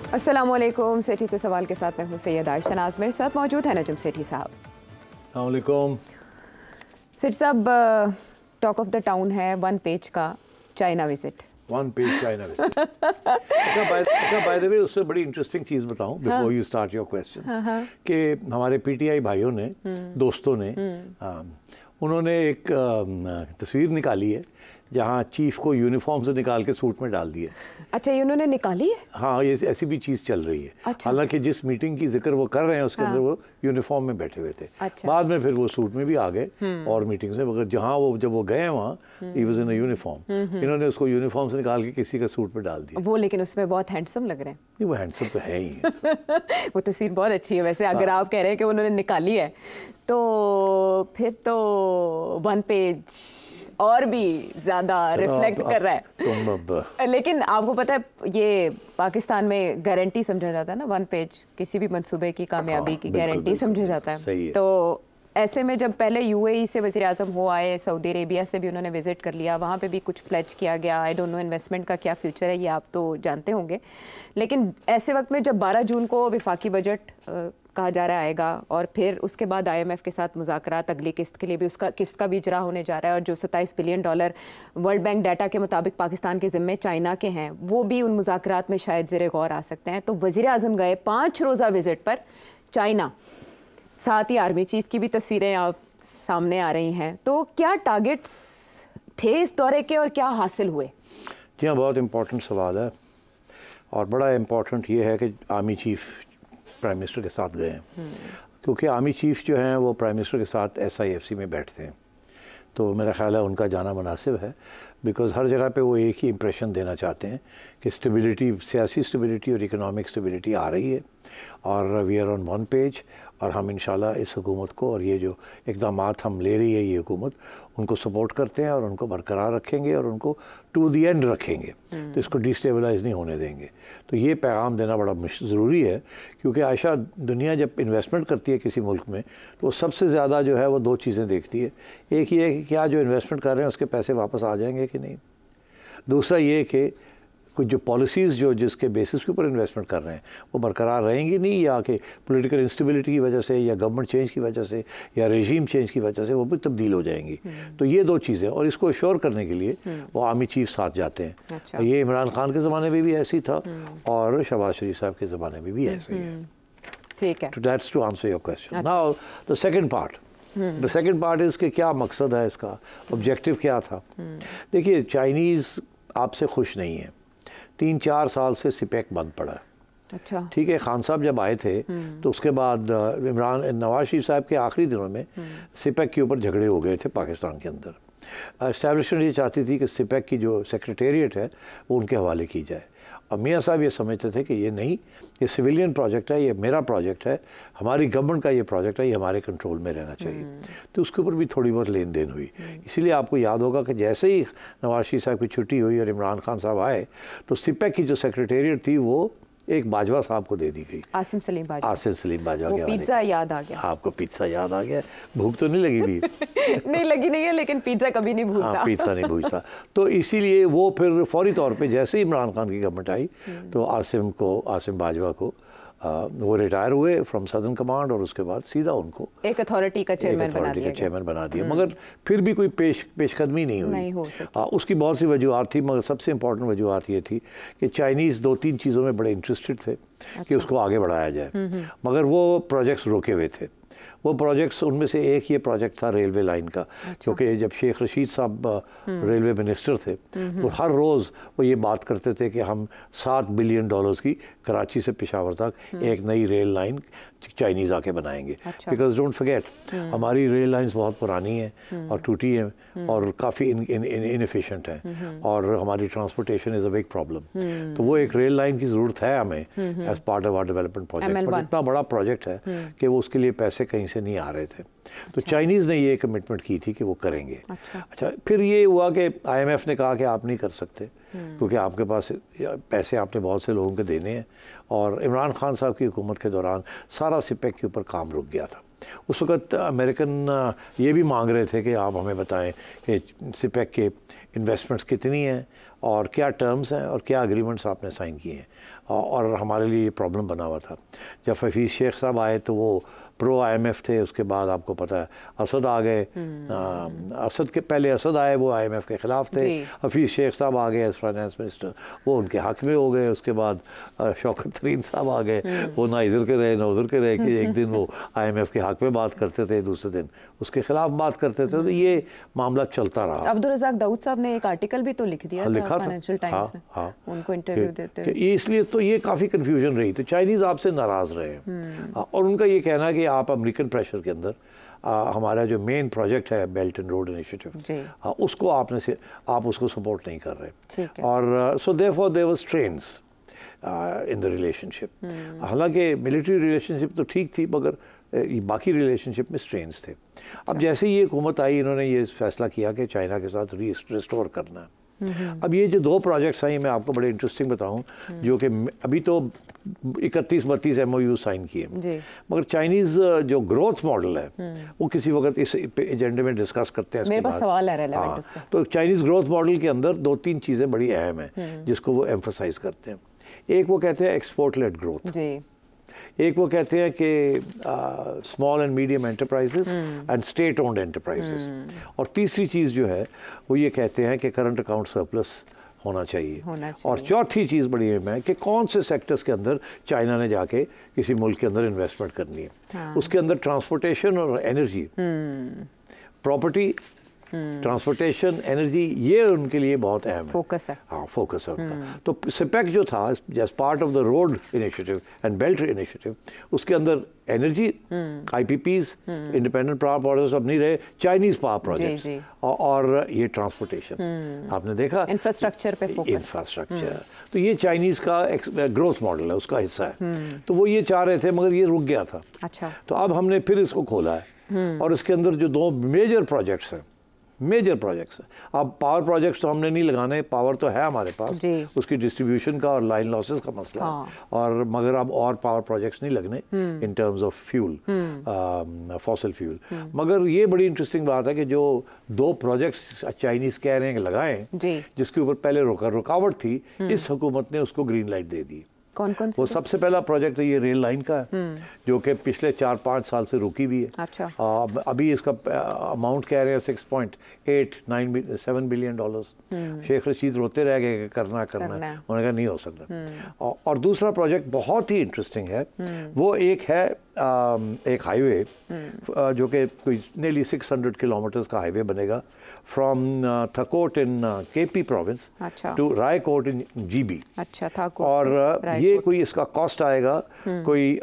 अस्सलामुअलैकुम। सेठी से सवाल के साथ मैं हूँ सैयद आयशा नाज, मेरे साथ मौजूद है नजम सेठी साहब। अस्सलामुअलैकुम। सेठी साहब, टॉक ऑफ द टाउन है वन पेज का China visit. One page China visit. अच्छा बाय द वे, उससे बड़ी इंटरेस्टिंग चीज़ बताऊं before you start your question, कि हमारे पीटीआई भाइयों ने, दोस्तों ने, उन्होंने एक तस्वीर निकाली है जहाँ चीफ को यूनिफॉर्म से निकाल के सूट में डाल दिया। अच्छा, ये उन्होंने निकाली है? हाँ, ये ऐसी भी चीज़ चल रही है। अच्छा। हालांकि जिस मीटिंग की जिक्र वो कर रहे हैं उसके अंदर वो यूनिफॉर्म में बैठे हुए थे। अच्छा। बाद में फिर वो सूट में भी आ गए और मीटिंग से, मगर जहाँ वो जब वो गए वहाँ he was in a uniform, इन्होंने उसको यूनिफॉर्म से निकाल के किसी का सूट में डाल दिया। वो लेकिन उसमें बहुत हैंडसम लग रहे हैं। नहीं, वो हैंडसम तो है ही। वो तस्वीर बहुत अच्छी है वैसे। अगर आप कह रहे हैं कि उन्होंने निकाली है तो फिर तो वन पेज और भी ज़्यादा रिफ्लेक्ट कर रहा है। लेकिन आपको पता है ये पाकिस्तान में गारंटी समझा जाता है ना, वन पेज किसी भी मंसूबे की कामयाबी की गारंटी समझा जाता है। तो ऐसे में जब पहले यूएई से वज़ीर आज़म हो आए, सऊदी अरेबिया से भी उन्होंने विज़िट कर लिया, वहाँ पे भी कुछ प्लेज किया गया। आई डोंट नो इन्वेस्टमेंट का क्या फ्यूचर है, ये आप तो जानते होंगे। लेकिन ऐसे वक्त में जब 12 जून को वफाकी बजट कहा जा रहा आएगा और फिर उसके बाद IMF के साथ मुज़ाकरात अगली किस्त के लिए भी, उसका किस्त का भी इजरा होने जा रहा है, और जो $27 बिलियन वर्ल्ड बैंक डाटा के मुताबिक पाकिस्तान के ज़िम्मे चाइना के हैं, वो भी उन मुज़ाकरात में शायद ज़ेरे गौर आ सकते हैं। तो वज़ीर आज़म गए 5 रोज़ा विज़िट पर चाइना, साथ ही आर्मी चीफ की भी तस्वीरें आप सामने आ रही हैं। तो क्या टारगेट्स थे इस दौरे के और क्या हासिल हुए? जी हाँ, बहुत इम्पोर्टेंट सवाल है, और बड़ा इम्पोर्टेंट ये है कि आर्मी चीफ प्राइम मिनिस्टर के साथ गए हैं, क्योंकि आर्मी चीफ जो हैं वो प्राइम मिनिस्टर के साथ SIFC में बैठते हैं, तो मेरा ख्याल है उनका जाना मुनासिब है। बिकॉज़ हर जगह पे वो एक ही इम्प्रेशन देना चाहते हैं कि स्टेबिलिटी, सियासी स्टेबिलिटी और इकोनॉमिक स्टेबिलिटी आ रही है, और we are on one page, और हम इंशाल्लाह इस हुकूमत को और ये जो इक़दामात हम ले रही है ये हुकूमत, उनको सपोर्ट करते हैं और उनको बरकरार रखेंगे और उनको टू द एंड रखेंगे। तो इसको डिस्टेबलाइज़ नहीं होने देंगे। तो ये पैगाम देना बड़ा ज़रूरी है, क्योंकि आयशा, दुनिया जब इन्वेस्टमेंट करती है किसी मुल्क में तो वो सबसे ज़्यादा जो है वो 2 चीज़ें देखती है। एक ये है कि क्या जो इन्वेस्टमेंट कर रहे हैं उसके पैसे वापस आ जाएंगे कि नहीं। दूसरा ये कि कुछ जो पॉलिसीज़ जो जिसके बेसिस के ऊपर इन्वेस्टमेंट कर रहे हैं वो बरकरार रहेंगी नहीं, या कि पॉलिटिकल इंस्टेबिलिटी की वजह से, या गवर्नमेंट चेंज की वजह से, या रेजीम चेंज की वजह से वो भी तब्दील हो जाएंगी। तो ये 2 चीज़ें, और इसको अश्योर करने के लिए वो आर्मी चीफ साथ जाते हैं। अच्छा। ये इमरान खान के ज़माने में भी ऐसे ही था और शहबाज शरीफ साहब के ज़माने में भी ऐसे ही है। ठीक है। That's to answer your question. Now the second part is कि क्या मकसद है इसका, ऑब्जेक्टिव क्या था। देखिए, चाइनीज़ आपसे खुश नहीं है। 3-4 साल से सिपेक बंद पड़ा है। अच्छा। ठीक है, खान साहब जब आए थे तो उसके बाद नवाज शरीफ साहब के आखिरी दिनों में सिपेक के ऊपर झगड़े हो गए थे पाकिस्तान के अंदर। एस्टैब्लिशमेंट ये चाहती थी कि सिपेक की जो सेक्रेटेरिएट है वो उनके हवाले की जाए, और मियाँ साहब ये समझते थे कि ये नहीं, ये सिविलियन प्रोजेक्ट है, ये मेरा प्रोजेक्ट है, हमारी गवर्नमेंट का ये प्रोजेक्ट है, ये हमारे कंट्रोल में रहना चाहिए। तो उसके ऊपर भी थोड़ी बहुत लेन देन हुई। इसीलिए आपको याद होगा कि जैसे ही नवाज शरीफ साहब की छुट्टी हुई और इमरान खान साहब आए तो सिपेक की जो सेक्रेटेरिएट थी वो एक बाजवा साहब को दे दी गई। आसिम सलीम बाजवा। के पिज्ज़ा याद आ गया आपको? पिज्ज़ा याद आ गया? भूख तो नहीं लगी भी? नहीं लगी नहीं है, लेकिन पिज्ज़ा कभी नहीं भूलता। हाँ, पिज्ज़ा नहीं भूलता। तो इसीलिए वो फिर फौरी तौर पे जैसे ही इमरान खान की गवर्नमेंट आई तो आसिम बाजवा को वो रिटायर हुए फ्रॉम सदर्न कमांड, और उसके बाद सीधा उनको एक अथॉरिटी का चेयरमैन बना दिया। मगर फिर भी कोई पेशकदमी नहीं हुई। उसकी बहुत सी वजूहत थी, मगर सबसे इम्पोर्टेंट वजूहत ये थी कि चाइनीज़ 2-3 चीज़ों में बड़े इंटरेस्टेड थे कि उसको आगे बढ़ाया जाए, मगर वो प्रोजेक्ट्स रोके हुए थे। वो प्रोजेक्ट्स, उनमें से एक ये प्रोजेक्ट था रेलवे लाइन का। क्योंकि जब शेख रशीद साहब रेलवे मिनिस्टर थे तो हर रोज़ वो ये बात करते थे कि हम $7 बिलियन की कराची से पेशावर तक एक नई रेल लाइन चाइनीज़ आके बनाएंगे। बिकॉज डोंट फॉरगेट, हमारी रेल लाइंस बहुत पुरानी हैं और टूटी हैं और काफ़ी इनएफिशिएंट हैं, और हमारी transportation is a big problem. तो वो एक रेल लाइन की ज़रूरत है हमें as part of our development project, पर इतना बड़ा प्रोजेक्ट है कि वो उसके लिए पैसे कहीं से नहीं आ रहे थे। तो चाइनीज़ ने ये कमिटमेंट की थी कि वो करेंगे। अच्छा, फिर ये हुआ कि IMF ने कहा कि आप नहीं कर सकते, क्योंकि आपके पास पैसे आपने बहुत से लोगों के देने हैं, और इमरान खान साहब की हुकूमत के दौरान सारा सिपेक के ऊपर काम रुक गया था। उस वक़्त अमेरिकन ये भी मांग रहे थे कि आप हमें बताएं कि सिपेक के इन्वेस्टमेंट्स कितनी हैं और क्या टर्म्स हैं और क्या एग्रीमेंट्स आपने साइन किए हैं, और हमारे लिए ये प्रॉब्लम बना हुआ था। जब हफीज़ शेख साहब आए तो वो प्रो IMF थे, उसके बाद आपको पता है असद आ गए, असद के पहले असद आए, वो IMF के ख़िलाफ़ थे। हफीज़ शेख साहब आ गए एज फाइनेंस मिनिस्टर, वो उनके हक़ में हो गए। उसके बाद शौकत तरीन साहब आ गए, वो ना इधर के रहे ना उधर के रहे कि एक दिन वो IMF के हक़ में बात करते थे, दूसरे दिन उसके ख़िलाफ़ बात करते थे। तो ये मामला चलता रहा। अब्दुल रज़ाक दाऊद साहब ने एक आर्टिकल भी तो लिख दिया था फाइनेंशियल टाइम्स में, उनको इंटरव्यू देते हुए। इसलिए तो ये काफ़ी कन्फ्यूजन रही। तो चाइनीज़ आपसे नाराज़ रहे और उनका ये कहना है कि आप अमेरिकन प्रेशर के अंदर हमारा जो मेन प्रोजेक्ट है बेल्ट एंड रोड इनिशिएटिव, उसको आप उसको सपोर्ट नहीं कर रहे। और so therefore there was strains in the relationship. हालांकि मिलिट्री रिलेशनशिप तो ठीक थी, मगर बाकी रिलेशनशिप में स्ट्रेन्स थे। अब जैसे ये हुकूमत आई, इन्होंने ये फैसला किया कि चाइना के साथ रिस्टोर करना है। अब ये जो 2 प्रोजेक्ट्स हैं, मैं आपको बड़े इंटरेस्टिंग बताऊं, जो कि अभी तो 31-32 MOU साइन किए, मगर चाइनीज़ जो ग्रोथ मॉडल है वो किसी वक्त इस एजेंडे में डिस्कस करते हैं। मेरे पास सवाल है रेलेवेंट उससे। तो चाइनीज़ ग्रोथ मॉडल के अंदर 2-3 चीज़ें बड़ी अहम हैं जिसको वो एम्फोसाइज करते हैं। एक वो कहते हैं एक्सपोर्ट लेड ग्रोथ, एक वो कहते हैं कि small and medium enterprises and state owned enterprises, और तीसरी चीज़ जो है वो ये कहते हैं कि करंट अकाउंट सरप्लस होना चाहिए। और चौथी चीज़ बड़ी अहम है कि कौन से सेक्टर्स के अंदर चाइना ने जाके किसी मुल्क के अंदर इन्वेस्टमेंट करनी है। उसके अंदर ट्रांसपोर्टेशन और एनर्जी, प्रॉपर्टी, ट्रांसपोर्टेशन, एनर्जी, ये उनके लिए बहुत अहम है, फोकस है। हाँ, फोकस है उनका। तो सिपेक जो था as part of the road initiative and belt initiative, उसके अंदर energy, IPPs, independent power projects अब नहीं रहे, चाइनीज पावर प्रोजेक्ट्स, और ये ट्रांसपोर्टेशन आपने देखा, इंफ्रास्ट्रक्चर पे फोकस, इंफ्रास्ट्रक्चर। तो ये चाइनीज का ग्रोथ मॉडल है, उसका हिस्सा है। तो वो ये चाह रहे थे, मगर ये रुक गया था। अच्छा। तो अब हमने फिर इसको खोला है और इसके अंदर जो 2 मेजर प्रोजेक्ट्स हैं, मेजर प्रोजेक्ट्स। अब पावर प्रोजेक्ट्स तो हमने नहीं लगाने, पावर तो है हमारे पास, उसकी डिस्ट्रीब्यूशन का और लाइन लॉसेस का मसला है, और मगर अब और पावर प्रोजेक्ट्स नहीं लगने in terms of fuel, fossil fuel. मगर ये बड़ी इंटरेस्टिंग बात है कि जो 2 प्रोजेक्ट्स चाइनीज़ कह रहे हैं कि लगाएं, जिसके ऊपर पहले रुकावट थी, इस हुकूमत ने उसको ग्रीन लाइट दे दी। कौन-कौन से? वो सबसे पहला प्रोजेक्ट ये रेल लाइन का है, जो कि पिछले 4-5 साल से रुकी हुई है। अच्छा। अभी इसका अमाउंट कह रहे हैं $6.8-9-7 बिलियन। शेख रशीद रोते रह गए कि करना उन्होंने कहा नहीं हो सकता। और दूसरा प्रोजेक्ट बहुत ही इंटरेस्टिंग है, वो एक है एक हाईवे जो कि कोई नियरली 600 किलोमीटर्स का हाईवे बनेगा from Thakot in KP province to Raikot in GB। अच्छा, थकोट। और ये कोई इसका कॉस्ट आएगा कोई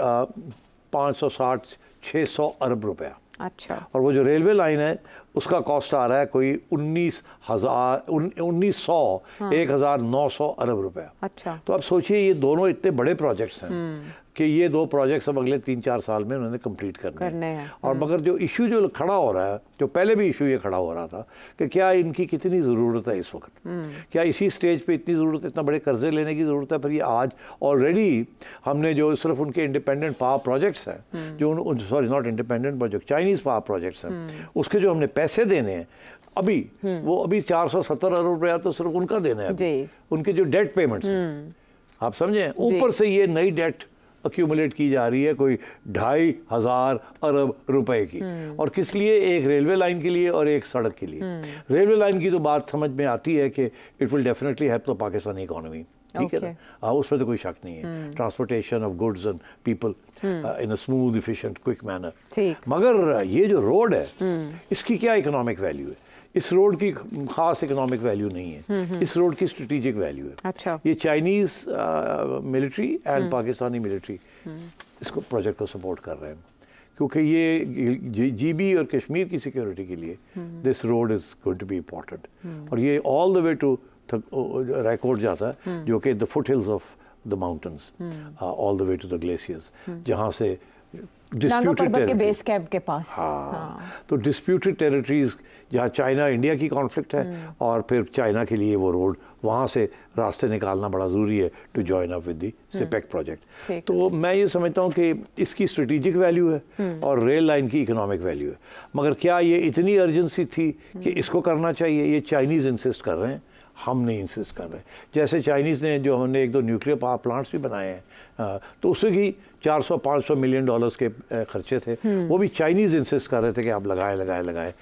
560-600 अरब रुपया। अच्छा। और वो जो रेलवे लाइन है उसका कॉस्ट आ रहा है कोई 1900-1900 अरब रुपया। अच्छा। तो अब सोचिए ये दोनों इतने बड़े प्रोजेक्ट्स हैं कि ये 2 प्रोजेक्ट्स अब अगले 3-4 साल में उन्होंने कंप्लीट करने हैं। और मगर जो इशू जो खड़ा हो रहा है, जो पहले भी इशू ये खड़ा हो रहा था कि क्या इनकी कितनी ज़रूरत है इस वक्त, क्या इसी स्टेज पे इतनी ज़रूरत है, इतना बड़े कर्जे लेने की ज़रूरत है। फिर ये आज ऑलरेडी हमने जो सिर्फ उनके इंडिपेंडेंट पावर प्रोजेक्ट्स हैं, जो सॉरी नॉट इंडिपेंडेंट बट जो चाइनीज़ पावर प्रोजेक्ट्स हैं, उसके जो हमने पैसे देने हैं अभी, वो अभी 470 अरब रुपया तो सिर्फ उनका देना है, उनके जो डेट पेमेंट्स हैं, आप समझें। ऊपर से ये नई डेट अक्यूमुलेट की जा रही है कोई 2,500 अरब रुपए की, और किस लिए? एक रेलवे लाइन के लिए और एक सड़क के लिए। रेलवे लाइन की तो बात समझ में आती है कि it will definitely help the Pakistani economy, ठीक है ना, उसमें तो कोई शक नहीं है। Transportation of goods and people in a smooth, efficient, quick manner. मगर ये जो रोड है, इसकी क्या इकोनॉमिक वैल्यू है? इस रोड की खास इकोनॉमिक वैल्यू नहीं है, इस रोड की स्ट्रेटेजिक वैल्यू है। अच्छा। ये Chinese military and Pakistani military इसको प्रोजेक्ट को सपोर्ट कर रहे हैं, क्योंकि ये GB और कश्मीर की सिक्योरिटी के लिए this road is going to be important. और ये all the way to Raikot जाता है, जो कि the foot hills of the mountains, all the way to the glaciers, जहाँ से डिस्प्यूटेड के बेस कैंप के पास। हाँ। तो डिस्प्यूटेड टेरिटरीज जहाँ चाइना इंडिया की कॉन्फ्लिक्ट है, और फिर चाइना के लिए वो रोड वहाँ से रास्ते निकालना बड़ा ज़रूरी है to join up with the CPEC project. तो मैं ये समझता हूँ कि इसकी स्ट्रेटेजिक वैल्यू है और रेल लाइन की इकोनॉमिक वैल्यू है। मगर क्या ये इतनी अर्जेंसी थी कि इसको करना चाहिए? ये चाइनीज़ इंसिस्ट कर रहे हैं, हम नहीं इंसिस्ट कर रहे। जैसे चाइनीज़ ने जो हमने एक दो न्यूक्लियर पावर प्लांट्स भी बनाए हैं, तो उससे भी 400-500 मिलियन डॉलर्स के खर्चे थे, वो भी चाइनीज़ इंसिस्ट कर रहे थे कि आप लगाए।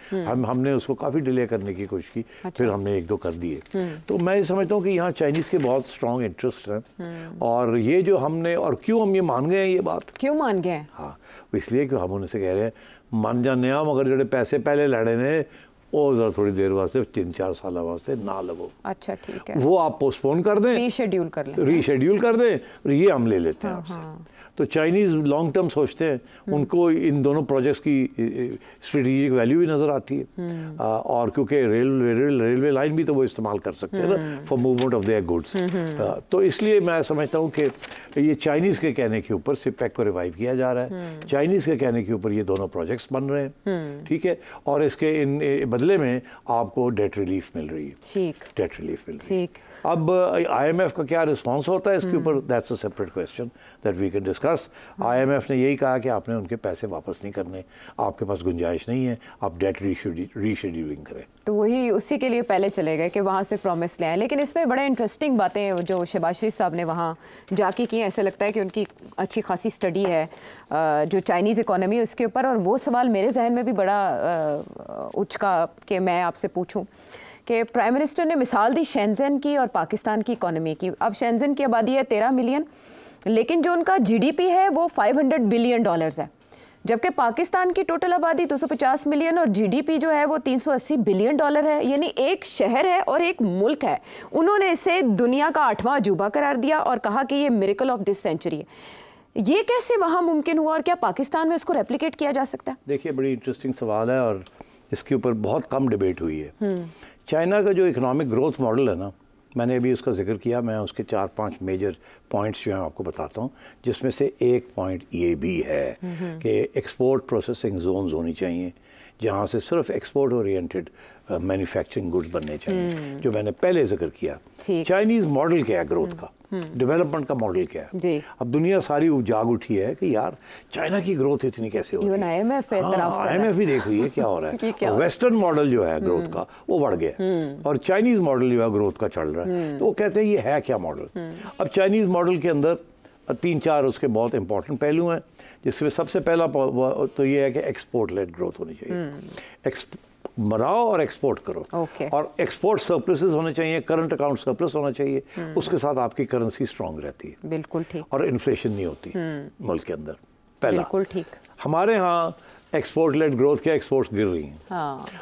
हमने उसको काफ़ी डिले करने की कोशिश की, फिर हमने एक दो कर दिए। तो मैं समझता हूँ कि यहाँ चाइनीज़ के बहुत स्ट्रॉन्ग इंटरेस्ट हैं, और ये जो हमने, और क्यों हम ये मान गए हैं, ये बात क्यों मान गए हैं? हाँ, इसलिए कि हम उनसे कह रहे हैं मान जाने आ, मगर जो पैसे पहले लड़े ने वो ज़रा थोड़ी देर वास्ते 3-4 साल वास्ते ना लगो। अच्छा, ठीक है, वो आप पोस्टपोन कर दें, रीशेड्यूल कर दें, और ये हम ले लेते हैं आपसे। तो चाइनीज़ लॉन्ग टर्म सोचते हैं, उनको इन दोनों प्रोजेक्ट्स की स्ट्रेटेजिक वैल्यू भी नज़र आती है, और क्योंकि रेलवे लाइन भी तो वो इस्तेमाल कर सकते हैं ना for movement of their goods. तो इसलिए मैं समझता हूँ कि ये चाइनीज़ के कहने के ऊपर सिपेक को रिवाइव किया जा रहा है, चाइनीज़ के कहने के ऊपर ये दोनों प्रोजेक्ट्स बन रहे हैं, ठीक है, और इसके इन बदले में आपको डेट रिलीफ मिल रही है। ठीक, डेट रिलीफ मिल रही है। अब IMF का क्या रिस्पांस होता है इसके ऊपर, that's a separate question that we can discuss. IMF ने यही कहा कि आपने उनके पैसे वापस नहीं करने, आपके पास गुंजाइश नहीं है, आप डेट रीशेड्यूलिंग करें। तो वही उसी के लिए पहले चले गए कि वहाँ से प्रॉमिस ले आए। लेकिन इसमें बड़े इंटरेस्टिंग बातें जो शहबाज शरीफ साहब ने वहाँ जाके की, ऐसा लगता है कि उनकी अच्छी खासी स्टडी है जो चाइनीज़ इकोनॉमी है उसके ऊपर। और वो सवाल मेरे जहन में भी बड़ा उचका कि मैं आपसे पूछूं कि प्राइम मिनिस्टर ने मिसाल दी शेंज़ेन की और पाकिस्तान की इकोनॉमी की। अब शेंज़ेन की आबादी है 13 मिलियन, लेकिन जो उनका GDP है वो $500 बिलियन है, जबकि पाकिस्तान की टोटल आबादी 250 मिलियन और GDP जो है वो $380 बिलियन है। यानी एक शहर है और एक मुल्क है। उन्होंने इसे दुनिया का 8वां अजूबा करार दिया और कहा कि ये मिरेकल ऑफ दिस सेंचुरी है। ये कैसे वहाँ मुमकिन हुआ और क्या पाकिस्तान में इसको रेप्लिकेट किया जा सकता है? देखिए, बड़ी इंटरेस्टिंग सवाल है और इसके ऊपर बहुत कम डिबेट हुई है। चाइना का जो इकोनॉमिक ग्रोथ मॉडल है ना, मैंने अभी उसका जिक्र किया, मैं उसके 4-5 मेजर पॉइंट्स जो हैं आपको बताता हूँ, जिसमें से एक पॉइंट ये भी है कि एक्सपोर्ट प्रोसेसिंग जोन्स होनी चाहिए, जहाँ से सिर्फ एक्सपोर्ट ओरिएंटेड मैन्युफैक्चरिंग गुड्स बनने चाहिए, जो मैंने पहले जिक्र किया। चाइनीज़ मॉडल क्या है ग्रोथ का, डेवलपमेंट का मॉडल क्या है? अब दुनिया सारी जाग उठी है कि यार चाइना की ग्रोथ इतनी कैसे हो रही है। IMF भी देख रही है क्या हो रहा है। वेस्टर्न मॉडल जो है ग्रोथ का वो बढ़ गया और चाइनीज़ मॉडल जो है ग्रोथ का चल रहा है। तो वो कहते हैं ये है क्या मॉडल। अब चाइनीज़ मॉडल के अंदर 3-4 उसके बहुत इंपॉर्टेंट पहलू हैं, जिसमें सबसे पहला तो ये है कि एक्सपोर्ट लेड ग्रोथ होनी चाहिए। बनाओ और एक्सपोर्ट करो, और एक्सपोर्ट सरप्लसेस होने चाहिए, करंट अकाउंट सरप्लस होना चाहिए, उसके साथ आपकी करेंसी स्ट्रांग रहती है, बिल्कुल ठीक, और इन्फ्लेशन नहीं होती मुल्क के अंदर। पहला, बिल्कुल ठीक। हमारे यहाँ एक्सपोर्ट लेड ग्रोथ के एक्सपोर्ट्स गिर रही हैं।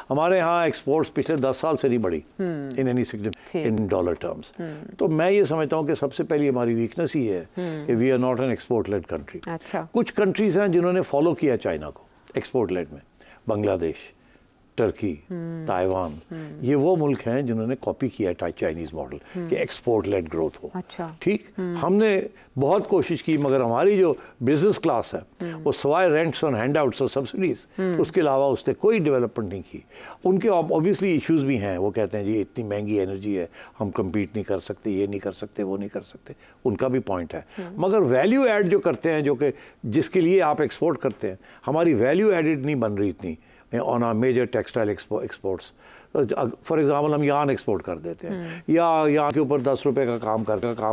हमारे यहाँ एक्सपोर्ट्स पिछले 10 साल से नहीं बढ़ी in any significant in dollar terms. तो मैं ये समझता हूँ कि सबसे पहली हमारी वीकनेस ही है कि we are not an export led country. कुछ कंट्रीज हैं जिन्होंने फॉलो किया चाइना को एक्सपोर्ट लेड में, बांग्लादेश, टर्की, ताइवान, ये वो मुल्क हैं जिन्होंने कॉपी किया चाइनीज़ मॉडल कि एक्सपोर्ट लेड ग्रोथ हो। ठीक, हमने बहुत कोशिश की, मगर हमारी जो बिजनेस क्लास है वो सवाए रेंट्स और हैंडआउट्स और सब्सिडीज उसके अलावा उसने कोई डेवलपमेंट नहीं की। उनके ऑब्वियसली इश्यूज भी हैं, वो कहते हैं जी इतनी महंगी एनर्जी है, हम कम्पीट नहीं कर सकते, ये नहीं कर सकते, वो नहीं कर सकते, उनका भी पॉइंट है। मगर वैल्यू एड जो करते हैं, जो कि जिसके लिए आप एक्सपोर्ट करते हैं, हमारी वैल्यू एडिड नहीं बन रही इतनी on a major textile exports. For example हम यार्न एक्सपोर्ट कर देते हैं, या यहाँ के ऊपर 10 रुपए का काम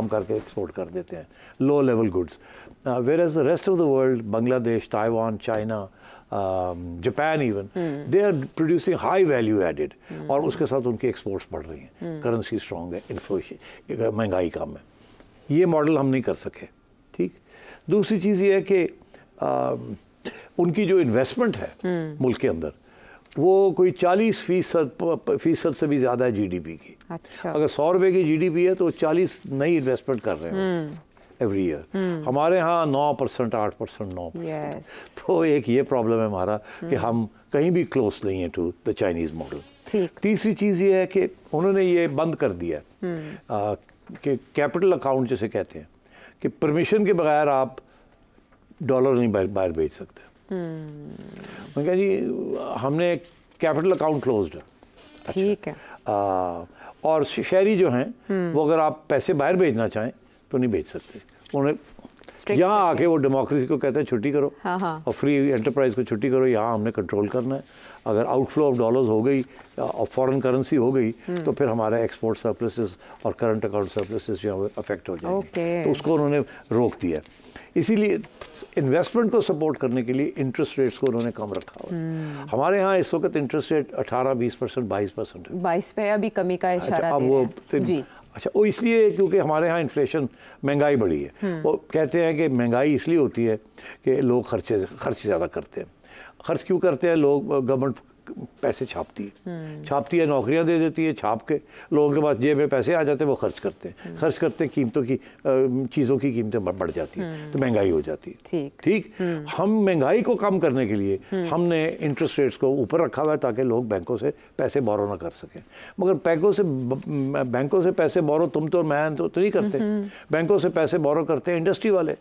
करके एक्सपोर्ट कर देते हैं, low level goods. Whereas the rest of the world, Bangladesh, Taiwan, China, Japan even, they are producing high value added, और उसके साथ उनकी एक्सपोर्ट्स बढ़ रही हैं, करेंसी स्ट्रॉन्ग है, इन्फ्लेशन, महंगाई कम है। ये मॉडल हम नहीं कर सके। ठीक, दूसरी चीज़ ये है कि उनकी जो इन्वेस्टमेंट है मुल्क के अंदर, वो कोई 40% से भी ज़्यादा है GDP की। अगर 100 रुपए की GDP है तो 40 नई इन्वेस्टमेंट कर रहे हैं एवरी ईयर। हमारे यहाँ 9%, 8%, 9%। तो एक ये प्रॉब्लम है हमारा कि हम कहीं भी क्लोज नहीं है टू द चाइनीज़ मॉडल। तीसरी चीज़ ये है कि उन्होंने ये बंद कर दिया कि कैपिटल अकाउंट जिसे कहते हैं, कि परमिशन के बगैर आप डॉलर नहीं बाहर भेज सकते। मैं कहा जी हमने कैपिटल अकाउंट क्लोज्ड है। ठीक है। और शहरी जो हैं वो अगर आप पैसे बाहर भेजना चाहें तो नहीं भेज सकते। उन्हें यहाँ आके वो डेमोक्रेसी को कहते हैं छुट्टी करो, हाँ। और फ्री एंटरप्राइज को छुट्टी करो, यहाँ हमने कंट्रोल करना है। अगर आउटफ्लो ऑफ डॉलर्स हो गई और फॉरेन करेंसी हो गई तो फिर हमारा एक्सपोर्ट सरप्लसेस और करंट अकाउंट सरप्लसेस जो है अफेक्ट हो जाएंगे। तो उसको उन्होंने रोक दिया। इसीलिए इन्वेस्टमेंट को सपोर्ट करने के लिए इंटरेस्ट रेट्स को उन्होंने कम रखा हुआ। हमारे यहाँ इस वक्त इंटरेस्ट रेट 18-20%, 22% है। 22 पे अभी कमी का इशारा अब वो अच्छा, वो इसलिए क्योंकि हमारे यहाँ इन्फ्लेशन, महंगाई बढ़ी है। वो कहते हैं कि महंगाई इसलिए होती है कि लोग खर्च ज़्यादा करते हैं। खर्च क्यों करते हैं लोग? गवर्नमेंट पैसे छापती है, नौकरियां दे देती है, छाप के लोगों के पास जेब में पैसे आ जाते हैं, वो खर्च करते हैं, कीमतों की चीज़ों की कीमतें बढ़ जाती हैं, तो महंगाई हो जाती है। ठीक। हम महंगाई को कम करने के लिए हमने इंटरेस्ट रेट्स को ऊपर रखा हुआ है ताकि लोग बैंकों से पैसे बोरो ना कर सकें। मगर बैंकों से पैसे बोरो तुम तो मैं तो नहीं करते। बैंकों से पैसे बोरो करते हैं इंडस्ट्री वाले।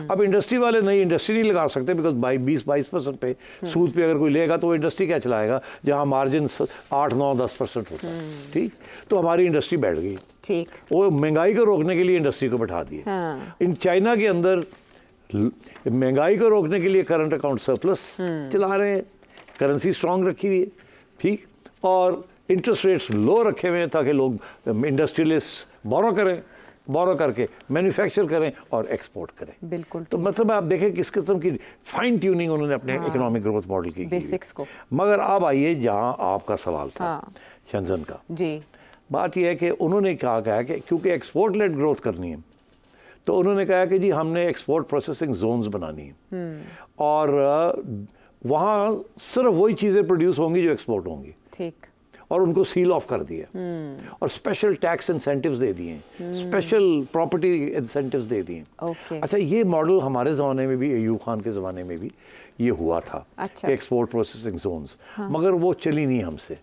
अब इंडस्ट्री वाले इंडस्ट्री नहीं लगा सकते, बिकॉज 20-22% पे सूद पे अगर कोई लेगा तो वो इंडस्ट्री क्या चलाएगा जहां मार्जिन 8-9-10% होता है। ठीक। तो हमारी इंडस्ट्री बैठ गई। ठीक। वो महंगाई को रोकने के लिए इंडस्ट्री को बैठा दिए। इन चाइना के अंदर महंगाई को रोकने के लिए करंट अकाउंट सरप्लस चला रहे हैं, करेंसी स्ट्रांग रखी हुई है। ठीक। और इंटरेस्ट रेट्स लो रखे हुए हैं ताकि लोग इंडस्ट्रियलिस्ट बोरो करके मैन्युफैक्चर करें और एक्सपोर्ट करें। बिल्कुल। तो मतलब आप देखें किस किस्म की फाइन ट्यूनिंग उन्होंने अपने इकोनॉमिक ग्रोथ मॉडल की बेसिक्स को। मगर अब आइए जहां आपका सवाल था शंजन का जी। बात यह है कि उन्होंने क्या कहा कि क्योंकि एक्सपोर्ट लेड ग्रोथ करनी है तो उन्होंने कहा कि जी हमने एक्सपोर्ट प्रोसेसिंग जोन्स बनानी है और वहाँ सिर्फ वही चीज़ें प्रोड्यूस होंगी जो एक्सपोर्ट होंगी। ठीक। और उनको सील ऑफ कर दिया और स्पेशल टैक्स इंसेंटिव्स दे दिए, स्पेशल प्रॉपर्टी इंसेंटिव्स दे दिए। अच्छा, ये मॉडल हमारे ज़माने में भी, अयूब खान के ज़माने में भी ये हुआ था। अच्छा। Export processing zones. मगर वो चली नहीं हमसे,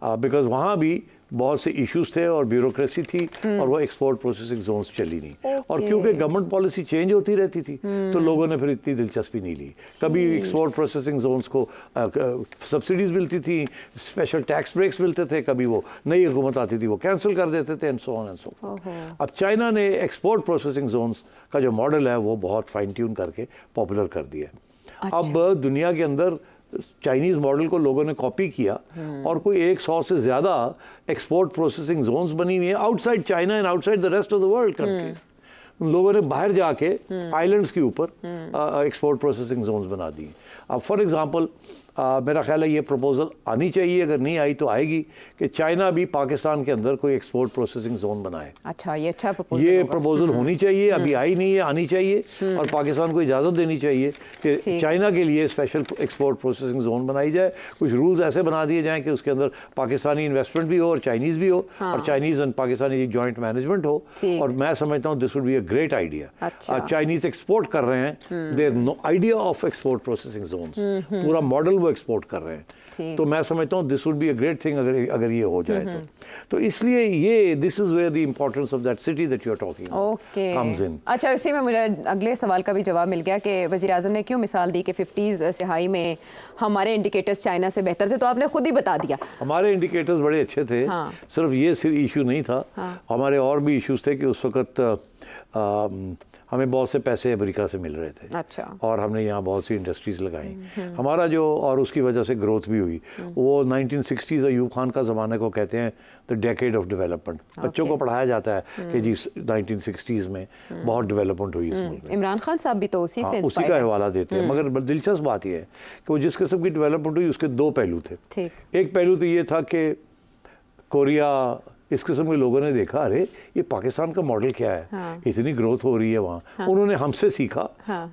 बिकॉज वहाँ भी बहुत से इश्यूज थे और ब्यूरोक्रेसी थी और वो एक्सपोर्ट प्रोसेसिंग जोन्स चली नहीं। और क्योंकि गवर्नमेंट पॉलिसी चेंज होती रहती थी तो लोगों ने फिर इतनी दिलचस्पी नहीं ली। कभी एक्सपोर्ट प्रोसेसिंग जोन्स को सब्सिडीज मिलती थी, स्पेशल टैक्स ब्रेक्स मिलते थे, कभी वो नई हुकूमत आती थी वो कैंसिल कर देते थे, and so on and so fourth. अब चाइना ने एक्सपोर्ट प्रोसेसिंग जोन्स का जो मॉडल है वो बहुत फाइन ट्यून करके पॉपुलर कर दिया। अच्छा। अब दुनिया के अंदर चाइनीज़ मॉडल को लोगों ने कॉपी किया और कोई 100 से ज़्यादा एक्सपोर्ट प्रोसेसिंग जोन्स बनी हुई हैं outside China and outside the rest of the world countries. लोगों ने बाहर जाके आइलैंड्स के ऊपर एक्सपोर्ट प्रोसेसिंग जोन्स बना दी। अब फॉर एग्जांपल मेरा ख्याल है ये प्रपोजल आनी चाहिए, अगर नहीं आई तो आएगी, कि चाइना भी पाकिस्तान के अंदर कोई एक्सपोर्ट प्रोसेसिंग जोन बनाए। अच्छा, ये अच्छा प्रपोजल, ये प्रपोजल होनी चाहिए, अभी आई नहीं है, आनी चाहिए और पाकिस्तान को इजाज़त देनी चाहिए कि चाइना के लिए स्पेशल एक्सपोर्ट प्रोसेसिंग जोन बनाई जाए। कुछ रूल्स ऐसे बना दिए जाएँ कि उसके अंदर पाकिस्तानी इन्वेस्टमेंट भी हो और चाइनीज़ भी हो और Chinese and Pakistani joint management हो। और मैं समझता हूँ this would be a great idea. Chinese export कर रहे हैं, there no idea of export processing zones, पूरा मॉडल वो एक्सपोर्ट कर रहे हैं। तो मैं समझता हूँ this would be a great thing अगर ये हो जाए तो इसलिए ये this is where the importance of that city that you are talking comes इन। अच्छा, इसी में मुझे अगले सवाल का भी जवाब मिल गया कि वज़ीर आज़म ने क्यों मिसाल दी कि 50s सिहाई में हमारे इंडिकेटर्स चाइना से बेहतर थे, तो आपने खुद ही बता दिया। हमारे इंडिकेटर्स बड़े अच्छे थे। सिर्फ ये इशू नहीं था, हमारे और भी इशूज थे कि उस वक्त हमें बहुत से पैसे अमेरिका से मिल रहे थे। अच्छा। और हमने यहाँ बहुत सी इंडस्ट्रीज़ लगाई हमारा जो, और उसकी वजह से ग्रोथ भी हुई। वो 1960s अयूब खान का ज़माने को कहते हैं द डेकेड ऑफ डेवलपमेंट। बच्चों को पढ़ाया जाता है कि जी 1960s में बहुत डेवलपमेंट हुई इस मुल्क में। इमरान खान साहब भी तो उसी से उसी का हवाला देते हैं। मगर दिलचस्प बात यह है कि वो जिस किस्म की डेवलपमेंट हुई उसके दो पहलू थे। एक पहलू तो ये था कि कोरिया, इस किस्म के लोगों ने देखा अरे ये पाकिस्तान का मॉडल क्या है, इतनी ग्रोथ हो रही है वहाँ। उन्होंने हमसे सीखा,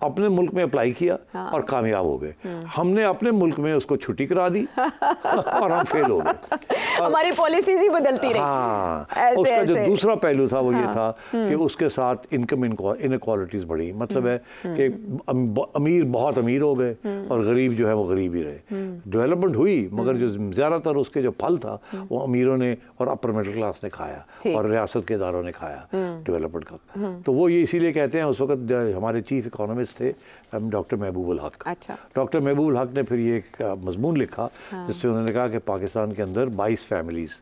अपने मुल्क में अप्लाई किया और कामयाब हो गए। हमने अपने मुल्क में उसको छुट्टी करा दी और हम फेल हो गए। हमारी पॉलिसीज ही बदलती रही। हाँ, उसका जो दूसरा पहलू था वो ये था कि उसके साथ इनकम इनक्वालिटीज बढ़ी। मतलब है कि अमीर बहुत अमीर हो गए और गरीब जो है वो गरीब ही रहे। डेवलपमेंट हुई मगर जो ज़्यादातर उसके जो फल था वो अमीरों ने और अपर मिडिल ने खाया और रियासत के इदारों ने खाया डेवलपमेंट का। तो वो ये इसीलिए कहते हैं, उस वक्त हमारे चीफ इकोनॉमिस्ट थे डॉक्टर महबूब उल हक। अच्छा। डॉक्टर महबूब उल हक ने फिर ये एक मजमून लिखा जिसमें उन्होंने कहा कि पाकिस्तान के अंदर 22 फैमिलीज़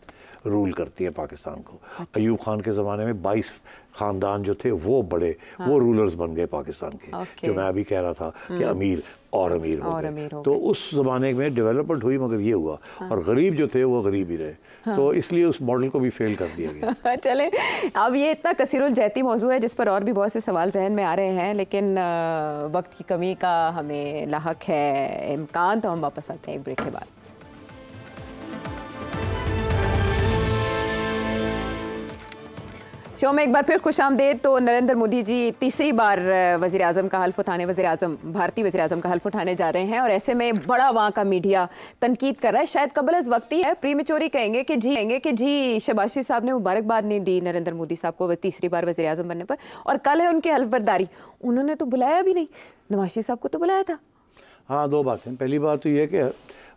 रूल करती हैं पाकिस्तान को। अयूब खान के ज़माने में 22 ख़ानदान जो थे वो बड़े वो रूलर्स बन गए पाकिस्तान के, जो मैं अभी कह रहा था कि अमीर और अमीर हो गए। तो उस ज़माने में डेवलपमेंट हुई, मगर ये हुआ और गरीब जो थे वो गरीब ही रहे। तो इसलिए उस मॉडल को भी फेल कर दिया गया। चले, अब ये इतना कसीरुल जहती मौजू है जिस पर और भी बहुत से सवाल जहन में आ रहे हैं, लेकिन वक्त की कमी का हमें लाहक है इम्कान, तो हम वापस आते हैं एक ब्रेक के बाद। शो में एक बार फिर खुशामदेद। तो नरेंद्र मोदी जी तीसरी बार वज़ीर आज़म का हल्फ उठाने, भारतीय वज़ीर आज़म का हल्फ उठाने जा रहे हैं और ऐसे में बड़ा वहाँ का मीडिया तनकीद कर रहा है। शायद कबल अज़ वक्त ही है, प्रीमेच्योरी कहेंगे कि जी शहबाज शरीफ साहब ने मुबारकबाद नहीं दी नरेंद्र मोदी साहब को तीसरी बार वज़ीर आज़म बनने पर, और कल है उनकी हल्फ बर्दारी। उन्होंने तो बुलाया भी नहीं, नवाज शरीफ साहब को तो बुलाया था। हाँ, दो बातें। पहली बात तो ये है कि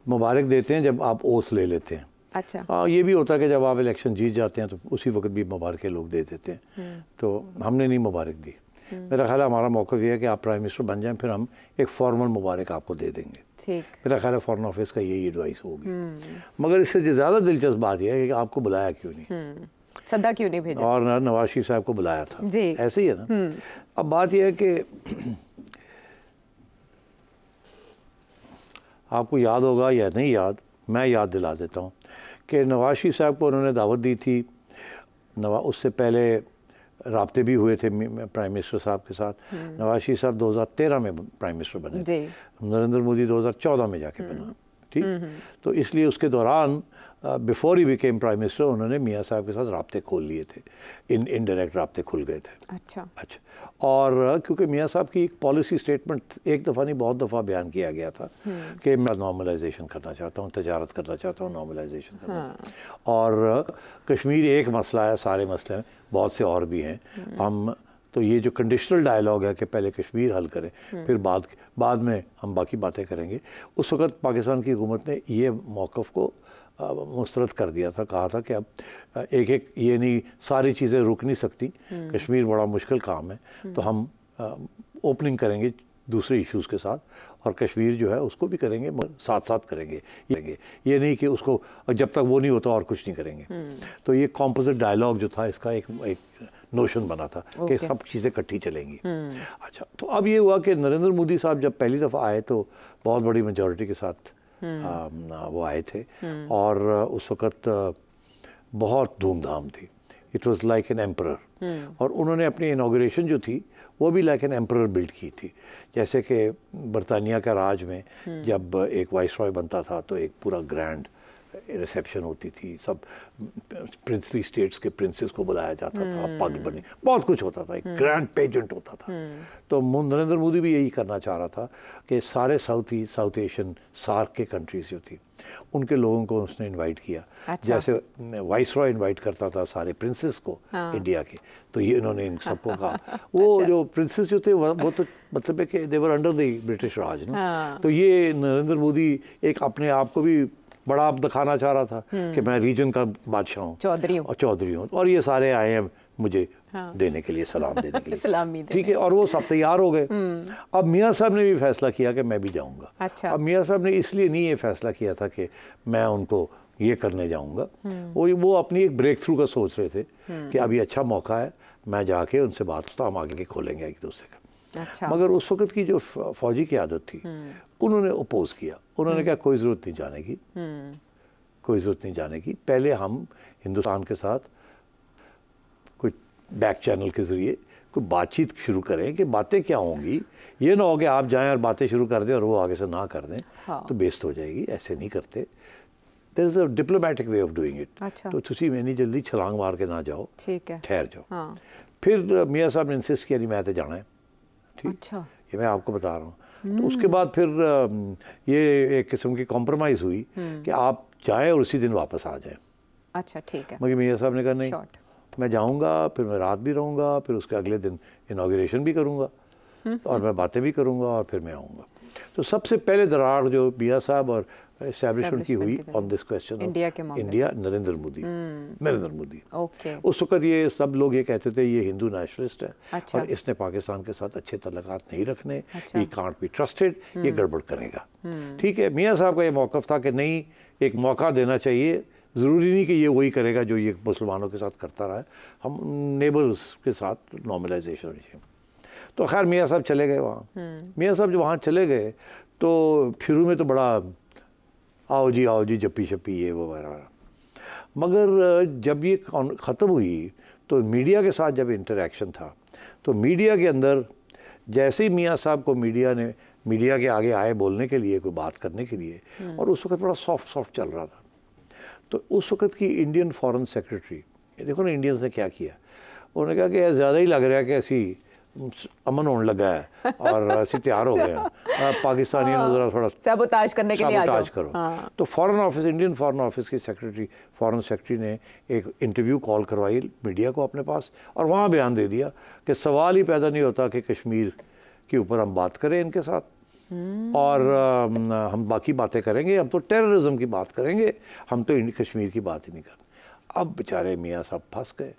मुबारक देते हैं जब आप ओथ ले लेते हैं। अच्छा। हाँ, ये भी होता है कि जब आप इलेक्शन जीत जाते हैं तो उसी वक्त भी मुबारकें लोग दे देते हैं। तो हमने नहीं मुबारक दी। मेरा ख्याल है हमारा मौक़िफ़ ये है कि आप प्राइम मिनिस्टर बन जाएं, फिर हम एक फॉर्मल मुबारक आपको दे देंगे। ठीक। मेरा ख्याल है फॉरेन ऑफिस का यही एडवाइस होगी। मगर इससे ज़्यादा दिलचस्प बात यह है कि आपको बुलाया क्यों नहीं, सदा क्यों नहीं भेजा, और नवाज शरीफ साहब को बुलाया था जी। ऐसे ही है ना। अब बात यह है कि आपको याद होगा या नहीं याद, मैं याद दिला देता हूँ कि नवाज शरीफ साहब को उन्होंने दावत दी थी। उससे पहले राब्ते भी हुए थे प्राइम मिनिस्टर साहब के साथ। नवाज शरीफ साहब 2013 में प्राइम मिनिस्टर बने, नरेंद्र मोदी 2014 में जाके बना। ठीक। तो इसलिए उसके दौरान before he became prime minister उन्होंने मियाँ साहब के साथ राब्ते खोल लिए थे, इनडायरेक्ट राब्ते खुल गए थे। अच्छा। और क्योंकि मियाँ साहब की एक पॉलिसी स्टेटमेंट एक दफ़ा नहीं बहुत दफ़ा बयान किया गया था कि मैं नॉर्मलाइजेशन करना चाहता हूँ, तजारत करना चाहता हूँ, नॉर्मलाइजेशन करना। और कश्मीर एक मसला है, सारे मसले हैं, बहुत से और भी हैं। हम तो ये जो कंडीशनल डायलॉग है कि पहले कश्मीर हल करें, फिर बाद में हम बाकी बातें करेंगे, उस वक्त पाकिस्तान की हुकूमत ने ये मौक़िफ़ को मुस्तरद कर दिया था। कहा था कि अब एक एक ये नहीं, सारी चीज़ें रुक नहीं सकती, कश्मीर बड़ा मुश्किल काम है, तो हम ओपनिंग करेंगे दूसरे इश्यूज़ के साथ, और कश्मीर जो है उसको भी करेंगे, साथ साथ करेंगे। ये नहीं कि उसको जब तक वो नहीं होता और कुछ नहीं करेंगे। तो ये कॉम्पोजिट डायलॉग जो था इसका एक नोशन बना था कि सब चीज़ें इकट्ठी चलेंगी। अच्छा, तो अब ये हुआ कि नरेंद्र मोदी साहब जब पहली दफ़ा आए तो बहुत बड़ी मेजॉरिटी के साथ वो आए थे, और उस वक़्त बहुत धूमधाम थी। It was like an emperor. और उन्होंने अपनी इनॉग्रेशन जो थी वो भी लाइक एन एम्परर बिल्ड की थी। जैसे कि बरतानिया का राज में जब एक वाइसरॉय बनता था तो एक पूरा ग्रैंड रिसेप्शन होती थी, सब प्रिंसली स्टेट्स के प्रिंसेस को बुलाया जाता था, पग बनी, बहुत कुछ होता था, एक ग्रैंड पेजेंट होता था। तो नरेंद्र मोदी भी यही करना चाह रहा था कि सारे साउथ एशियन सार्क के कंट्रीज जो थी उनके लोगों को उसने इनवाइट किया। अच्छा। जैसे वाइसरॉय इनवाइट करता था सारे प्रिंसेस को इंडिया के, तो ये इन्होंने इन सबको कहा। वो जो प्रिंसेस जो थे वो तो मतलब है कि दे वर अंडर द ब्रिटिश राज ना। तो ये नरेंद्र मोदी एक अपने आप को भी बड़ा आप दिखाना चाह रहा था कि मैं रीजन का बादशाह हूँ, चौधरी हूँ, और ये सारे आए हैं मुझे देने के लिए, सलाम देने के लिए। ठीक है, और वो सब तैयार हो गए। अब मियाँ साहब ने भी फैसला किया कि मैं भी जाऊँगा। अच्छा। अब मियाँ साहब ने इसलिए नहीं ये फैसला किया था कि मैं उनको ये करने जाऊँगा, वो अपनी एक ब्रेक थ्रू का सोच रहे थे कि अभी अच्छा मौका है, मैं जाके उनसे बात करता, हम आगे खोलेंगे एक दूसरे का। अच्छा। मगर उस वक्त की जो फौजी की आदत थी उन्होंने अपोज किया। उन्होंने कहा कोई ज़रूरत नहीं जाने की, कोई ज़रूरत नहीं जाने की, पहले हम हिंदुस्तान के साथ कोई बैक चैनल के ज़रिए कोई बातचीत शुरू करें कि बातें क्या होंगी। ये ना हो कि आप जाएं और बातें शुरू कर दें और वो आगे से ना कर दें। हाँ। तो बेइज्जत हो जाएगी, ऐसे नहीं करते। There is a diplomatic way of doing it. अच्छा। तो तुसी मैंने जल्दी छलांग मार के ना जाओ, ठीक है, ठहर जाओ। हाँ। फिर मियाँ साहब ने इंसिस्ट किया नहीं मैं तो जाना है। ठीक। अच्छा। ये मैं आपको बता रहा हूँ। तो उसके बाद फिर ये एक किस्म की कॉम्प्रोमाइज़ हुई कि आप जाएं और उसी दिन वापस आ जाएं। अच्छा, ठीक है। मगर मियाँ साहब ने कहा नहीं, मैं जाऊंगा, फिर मैं रात भी रहूँगा, फिर उसके अगले दिन इनॉग्रेशन भी करूँगा और मैं बातें भी करूँगा और फिर मैं आऊँगा। तो सबसे पहले दरार जो मियाँ साहब और एस्टैब्लिशमेंट की हुई on this question India, Narendra Modi. Okay. उस वक्त ये सब लोग ये कहते थे ये हिंदू नेशनलिस्ट है। अच्छा। और इसने पाकिस्तान के साथ अच्छे तल्लुकात नहीं रखने। अच्छा। ये कांट बी ट्रस्टेड, ये गड़बड़ करेगा। ठीक है, मियाँ साहब का ये मौक़िफ़ था कि नहीं, एक मौका देना चाहिए ज़रूरी नहीं कि ये वही करेगा जो ये मुसलमानों के साथ करता रहा है, हम नेबर्स के साथ नॉर्मलाइजेशन होनी चाहिए। तो खैर मियाँ साहब चले गए वहाँ। मियाँ साहब जब वहाँ चले गए तो शुरू में तो बड़ा आओ जी जप्पी शप्पी ये वो वगैरह, मगर जब ये ख़त्म हुई तो मीडिया के साथ जब इंटरेक्शन था तो मीडिया के अंदर जैसे ही मियाँ साहब को मीडिया के आगे आए बोलने के लिए, कोई बात करने के लिए, और उस वक्त बड़ा सॉफ्ट चल रहा था, तो उस वक्त की इंडियन फॉरेन सेक्रेटरी, देखो ना इंडियंस ने क्या किया, उन्होंने कहा कि ज़्यादा ही लग रहा है कि ऐसी अमन होने लगा है और ऐसे तैयार हो गए हैं पाकिस्तानियों को ज़रा थोड़ा सबोताज करने के लिए सबोताज करो। तो foreign office, Indian foreign office की सेक्रेटरी, फॉरेन सेक्रेटरी ने एक इंटरव्यू कॉल करवाई मीडिया को अपने पास, और वहाँ बयान दे दिया कि सवाल ही पैदा नहीं होता कि कश्मीर के ऊपर हम बात करें इनके साथ, और हम बाकी बातें करेंगे, हम तो टेररिज्म की बात करेंगे, हम तो कश्मीर की बात ही नहीं करते। अब बेचारे मियाँ साहब फंस गए।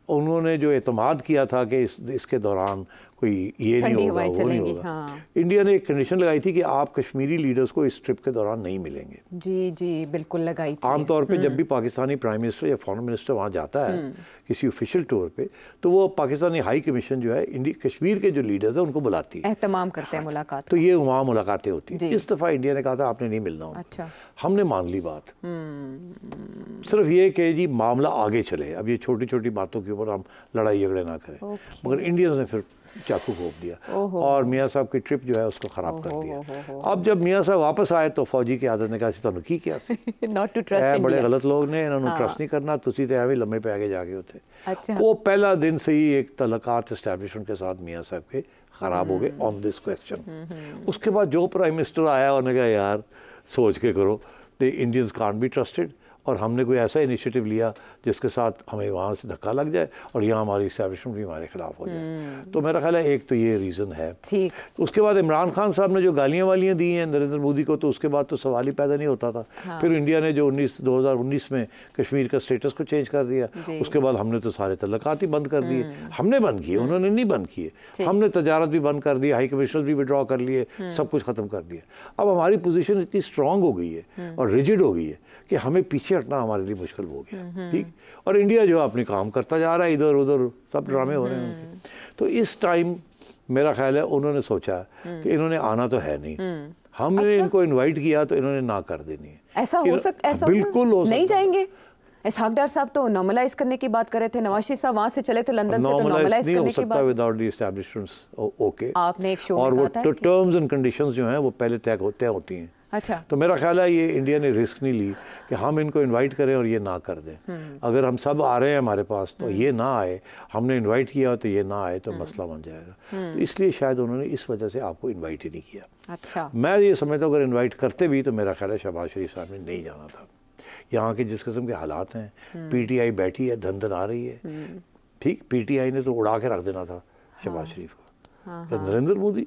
उन्होंने जो एतमाद किया था कि इसके दौरान कोई ये नहीं होगा वो नहीं होगा, इंडिया ने एक कंडीशन लगाई थी कि आप कश्मीरी लीडर्स को इस ट्रिप के दौरान नहीं मिलेंगे। जी बिल्कुल लगाई थी। आमतौर पे जब भी पाकिस्तानी प्राइम मिनिस्टर या फॉरेन मिनिस्टर वहाँ जाता है किसी ऑफिशियल टूर पे, तो वो पाकिस्तानी हाई कमीशन जो है कश्मीर के जो लीडर्स हैं उनको बुलाती है, एहतमाम करते हैं मुलाकात, तो ये वहाँ मुलाकातें होती हैं। इस दफ़ा इंडिया ने कहा था आपने नहीं मिलना होगा। अच्छा। हमने मान ली बात, सिर्फ ये कि जी मामला आगे चले, अब ये छोटी छोटी बातों के ऊपर हम लड़ाई झगड़े ना करें, मगर इंडियंस ने फिर चाकू घोंप दिया और मियाँ साहब की ट्रिप जो है उसको ख़राब कर दिया। अब जब मियाँ साहब वापस आए तो फौजी की आदत ने कहा तुहानू की किया नॉट टू ट्रस्ट, बड़े गलत लोग ने, इन्होंने ट्रस्ट नहीं करना, तुसी तो एवं लम्बे पे आगे जाके होते। अच्छा। वो पहला दिन से ही एक तलकात एस्टैब्लिशमेंट के साथ मियाँ साहब के ख़राब हो गए ऑन दिस क्वेश्चन। उसके बाद जो प्राइम मिनिस्टर आया उन्होंने कहा यार सोच के करो, the Indians can't be trusted, और हमने कोई ऐसा इनिशिएटिव लिया जिसके साथ हमें वहाँ से धक्का लग जाए और यहाँ हमारी इस्टेब्लिशमेंट भी हमारे खिलाफ हो जाए। तो मेरा ख्याल है एक तो ये रीज़न है। ठीक। उसके बाद इमरान खान साहब ने जो गालियाँ वालियाँ दी हैं नरेंद्र मोदी को, तो उसके बाद तो सवाल ही पैदा नहीं होता था। हाँ। फिर इंडिया ने जो 2019 में कश्मीर का स्टेटस को चेंज कर दिया, उसके बाद हमने तो सारे तल्लकात ही बंद कर दिए। हमने बंद किए, उन्होंने नहीं बंद किए। हमने तजारत भी बंद कर दी, हाई कमिश्नर भी विड्रॉ कर लिए, सब कुछ ख़त्म कर दिया। अब हमारी पोजीशन इतनी स्ट्रांग हो गई है और रिजिड हो गई है कि हमें पीछे हटना हमारे लिए मुश्किल हो गया। ठीक। और इंडिया जो अपनी काम करता जा रहा है, इधर उधर सब ड्रामे हो रहे हैं। तो इस टाइम मेरा ख्याल है उन्होंने सोचा कि इन्होंने आना तो है नहीं, हमने इनको इनवाइट किया तो इन्होंने ना कर देनी है। ऐसा हो सकता है? बिल्कुल हो सकता, नहीं जाएंगे। इसहाक डार साहब तो नॉर्मलाइज करने की बात कर रहे थे, नवाज शरीफ साहब वहाँ से चले थे लंदन से, तो नॉर्मलाइज करने की बात विदाउट द एस्टैब्लिशमेंट्स। ओके, आपने एक शो और वो टर्म्स एंड कंडीशंस जो हैं वो पहले तय होती हैं। अच्छा। तो मेरा ख्याल है ये इंडिया ने रिस्क नहीं ली कि हम इनको इनवाइट करें और ये ना कर दें। अगर हम सब आ रहे हैं हमारे पास तो ये ना आए, हमने इनवाइट किया तो ये ना आए तो मसला बन जाएगा। तो इसलिए शायद उन्होंने इस वजह से आपको इनवाइट ही नहीं किया। अच्छा। मैं ये समझता हूँ अगर इनवाइट करते भी तो मेरा ख्याल है शहबाज शरीफ साहब ने नहीं जाना था। यहाँ के जिस किस्म के हालात हैं, PTI बैठी है, धन धन आ रही है। ठीक, PTI ने तो उड़ा के रख देना था शहबाज शरीफ को। नरेंद्र मोदी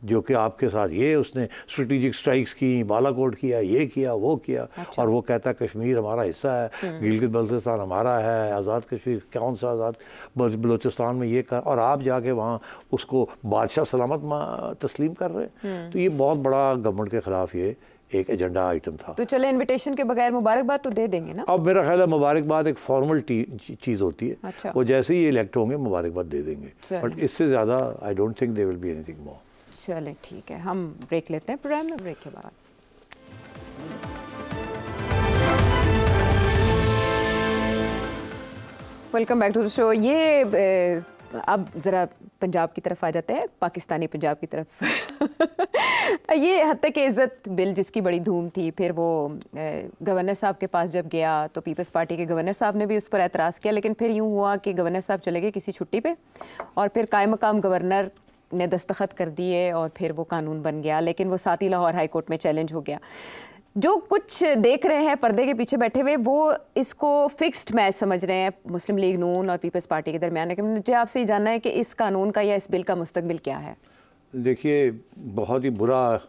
जो कि आपके साथ ये उसने स्ट्रेटेजिक स्ट्राइक्स की, बालाकोट किया, ये किया, वो किया। अच्छा। और वो कहता है कश्मीर हमारा हिस्सा है, गिलगित बल्तिस्तान हमारा है, आज़ाद कश्मीर, कौन सा आज़ाद बलूचिस्तान में ये कर, और आप जाके वहाँ उसको बादशाह सलामत तस्लीम कर रहे हैं। तो ये बहुत बड़ा गवर्नमेंट के ख़िलाफ़ ये एक एजेंडा आइटम था। तो चले इनविटेशन के बगैर मुबारकबाद तो दे देंगे ना? अब मेरा ख्याल है मुबारकबाद एक फॉर्मल चीज़ होती है। अच्छा। वो जैसे ही इलेक्ट होंगे मुबारकबाद दे देंगे, बट इससे ज़्यादा I don't think they will be anything more. चलें ठीक है, हम ब्रेक लेते हैं प्रोग्राम में, ब्रेक के बाद welcome back to the show. ये अब ज़रा पंजाब की तरफ आ जाते हैं, पाकिस्तानी पंजाब की तरफ। ये हद तक इज़्ज़त बिल जिसकी बड़ी धूम थी, फिर वो गवर्नर साहब के पास जब गया तो पीपल्स पार्टी के गवर्नर साहब ने भी उस पर एतराज़ किया, लेकिन फिर यूँ हुआ कि गवर्नर साहब चले गए किसी छुट्टी पे और फिर कायम मकाम गवर्नर ने दस्तखत कर दिए और फिर वो कानून बन गया, लेकिन वो साथ ही लाहौर हाई कोर्ट में चैलेंज हो गया। जो कुछ देख रहे हैं पर्दे के पीछे बैठे हुए, वो इसको फिक्स्ड मैच समझ रहे हैं मुस्लिम लीग नून और पीपल्स पार्टी के दरमियान। लेकिन मुझे आपसे ये जानना है कि इस कानून का या इस बिल का मुस्तकबिल क्या है? देखिए, बहुत ही बुरा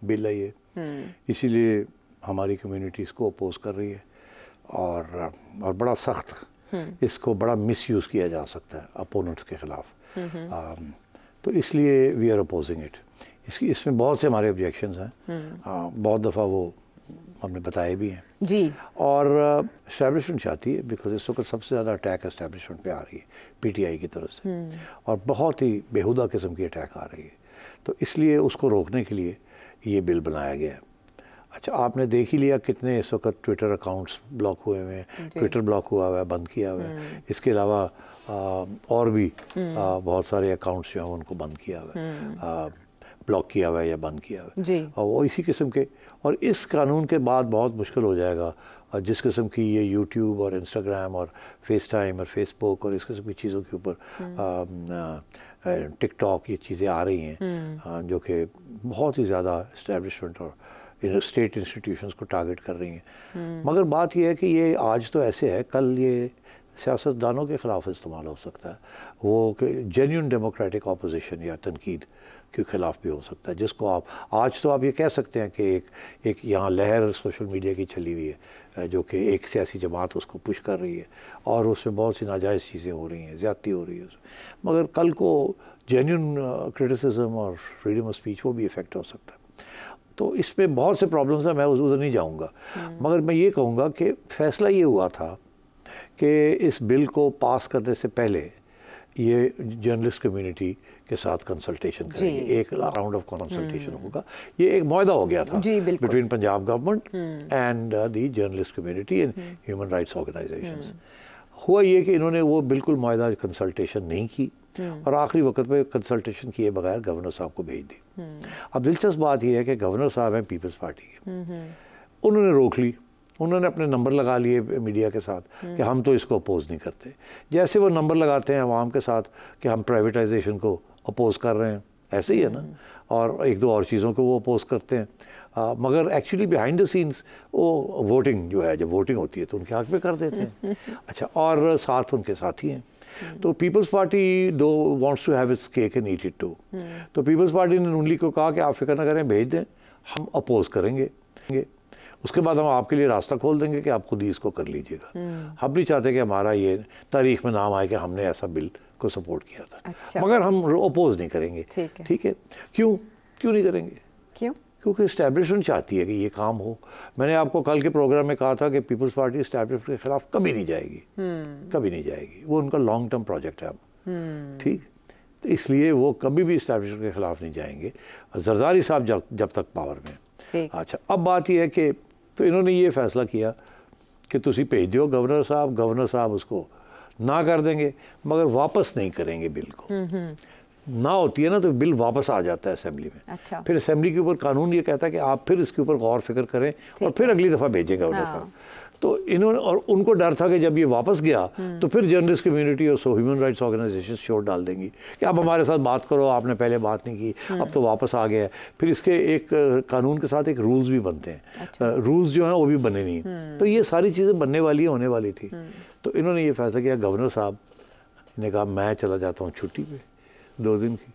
बिल है ये, इसीलिए हमारी कम्युनिटी इसको अपोज कर रही है और बड़ा सख्त इसको बड़ा मिसयूज़ किया जा सकता है अपोनेंट्स के ख़िलाफ़। तो इसलिए वी आर अपोजिंग इट। इसमें बहुत से हमारे ऑब्जेक्शंस हैं। बहुत दफ़ा वो हमने बताए भी हैं जी। और एस्टैब्लिशमेंट चाहती है, बिकॉज इस वक्त सबसे ज़्यादा अटैक एस्टैब्लिशमेंट पे आ रही है पीटीआई की तरफ से, और बहुत ही बेहुदा किस्म की अटैक आ रही है। तो इसलिए उसको रोकने के लिए ये बिल बनाया गया है। अच्छा, आपने देख ही लिया कितने इस वक्त ट्विटर अकाउंट्स ब्लॉक हुए हैं, ट्विटर ब्लॉक हुआ है, बंद किया हुआ है। इसके अलावा और भी बहुत सारे अकाउंट्स जो हैं उनको बंद किया हुआ है, ब्लॉक किया हुआ है या बंद किया हुआ है। और वो इसी किस्म के, और इस कानून के बाद बहुत मुश्किल हो जाएगा जिस किस्म की ये यूट्यूब और इंस्टाग्राम और फेस टाइम और फेसबुक और इस किस्म की चीज़ों के ऊपर टिकटॉक ये चीज़ें आ रही हैं जो कि बहुत ही ज़्यादा इस्टेब्लिशमेंट और स्टेट इंस्टीट्यूशंस को टारगेट कर रही हैं। मगर बात यह है कि ये आज तो ऐसे है, कल ये सियासतदानों के ख़िलाफ़ इस्तेमाल हो सकता है, वो कि जेन्युइन डेमोक्रेटिक अपोजिशन या तनकीद के ख़िलाफ़ भी हो सकता है, जिसको आप आज तो आप ये कह सकते हैं कि एक यहाँ लहर सोशल मीडिया की चली हुई है जो कि एक सियासी जमात उसको पुश कर रही है और उसमें बहुत सी नाजायज़ चीज़ें हो रही हैं, ज़्यादती हो रही है उसमें। मगर कल को जेन्युइन क्रिटिसिज्म और फ्रीडम ऑफ स्पीच वो भी इफ़ेक्ट हो सकता है। तो इसमें बहुत से प्रॉब्लम्स हैं, मैं उधर नहीं जाऊंगा। मगर मैं ये कहूँगा कि फ़ैसला ये हुआ था कि इस बिल को पास करने से पहले ये जर्नलिस्ट कम्युनिटी के साथ कंसल्टेशन करेंगे, एक राउंड ऑफ कंसल्टेशन होगा। ये एक मुआहदा हो गया था between Punjab government and the journalist community and human rights organisations. हुआ ये कि इन्होंने वो बिल्कुल मुआहदा कंसल्टेशन नहीं की और आखिरी वक्त पे कंसल्टेशन किए बगैर गवर्नर साहब को भेज दी। अब दिलचस्प बात यह है कि गवर्नर साहब हैं पीपल्स पार्टी के, उन्होंने रोक ली, उन्होंने अपने नंबर लगा लिए मीडिया के साथ कि हम तो इसको अपोज नहीं करते। जैसे वो नंबर लगाते हैं अवाम के साथ कि हम प्राइवेटाइजेशन को अपोज कर रहे हैं, ऐसे ही है ना, और एक दो और चीज़ों को वो अपोज करते हैं। मगर एक्चुअली बिहाइंड द सीन्स वो वोटिंग जो है, जब वोटिंग होती है तो उनके हक में कर देते हैं। अच्छा, और साथ उनके साथी हैं। तो Peoples Party though wants to have its cake and eat it too. तो पीपल्स पार्टी ने नून लीग को कहा कि आप फिक्र ना करें, भेज दें, हम अपोज करेंगे, उसके बाद हम आपके लिए रास्ता खोल देंगे कि आप खुद ही इसको कर लीजिएगा। हम नहीं चाहते कि हमारा ये तारीख में नाम आए कि हमने ऐसा बिल को सपोर्ट किया था। अच्छा। मगर हम अपोज नहीं करेंगे। ठीक है, क्यों नहीं करेंगे? क्योंकि इस्टेब्लिशमेंट चाहती है कि ये काम हो। मैंने आपको कल के प्रोग्राम में कहा था कि पीपल्स पार्टी इस्टेब्लिशमेंट के खिलाफ कभी नहीं जाएगी, कभी नहीं जाएगी। वो उनका लॉन्ग टर्म प्रोजेक्ट है अब, ठीक, तो इसलिए वो कभी भी इस्टेब्लिशमेंट के खिलाफ नहीं जाएंगे, जरदारी साहब जब तक पावर में। अच्छा, अब बात यह है कि तो इन्होंने ये फैसला किया कि तुसी भेज दो गवर्नर साहब उसको ना कर देंगे, मगर वापस नहीं करेंगे बिल को। ना होती है ना तो बिल वापस आ जाता है असेंबली में। अच्छा। फिर असेंबली के ऊपर कानून ये कहता है कि आप फिर इसके ऊपर गौर फिक्र करें और फिर अगली दफ़ा भेजेंगे गवर्नर साहब। तो इन्होंने, और उनको डर था कि जब ये वापस गया तो फिर जर्नलिस्ट कम्युनिटी और ह्यूमन राइट्स ऑर्गेनाइजेशन शोर डाल देंगी कि अब हमारे साथ बात करो, आपने पहले बात नहीं की, अब तो वापस आ गया है। फिर इसके एक कानून के साथ एक रूल्स भी बनते हैं। अच्छा। रूल्स जो हैं वो भी बने नहीं। तो ये सारी चीज़ें बनने वाली होने वाली थी। तो इन्होंने ये फैसला किया, गवर्नर साहब ने कहा मैं चला जाता हूँ छुट्टी पर 2 दिन की,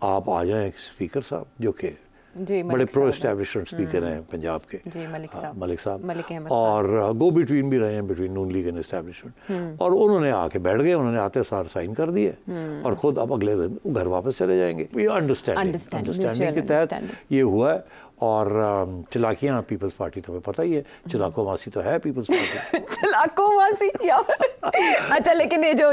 आप आ जाएँ स्पीकर साहब जो कि बड़े प्रो एस्टैब्लिशमेंट स्पीकर हैं पंजाब के, मलिक साहब, और गो बिटवीन भी रहे हैं between Noon league and establishment. और उन्होंने आके बैठ गए, उन्होंने आते सार साइन कर दिए और खुद अब अगले दिन घर वापस चले जाएंगे। ये अंडरस्टैंडिंग के तहत ये हुआ है। और चलाकियाँ पीपल्स पार्टी तुम्हें पता ही है, चलाको मासी तो है पीपल्स पार्टी। चलाको मासी यार। अच्छा, लेकिन ये जो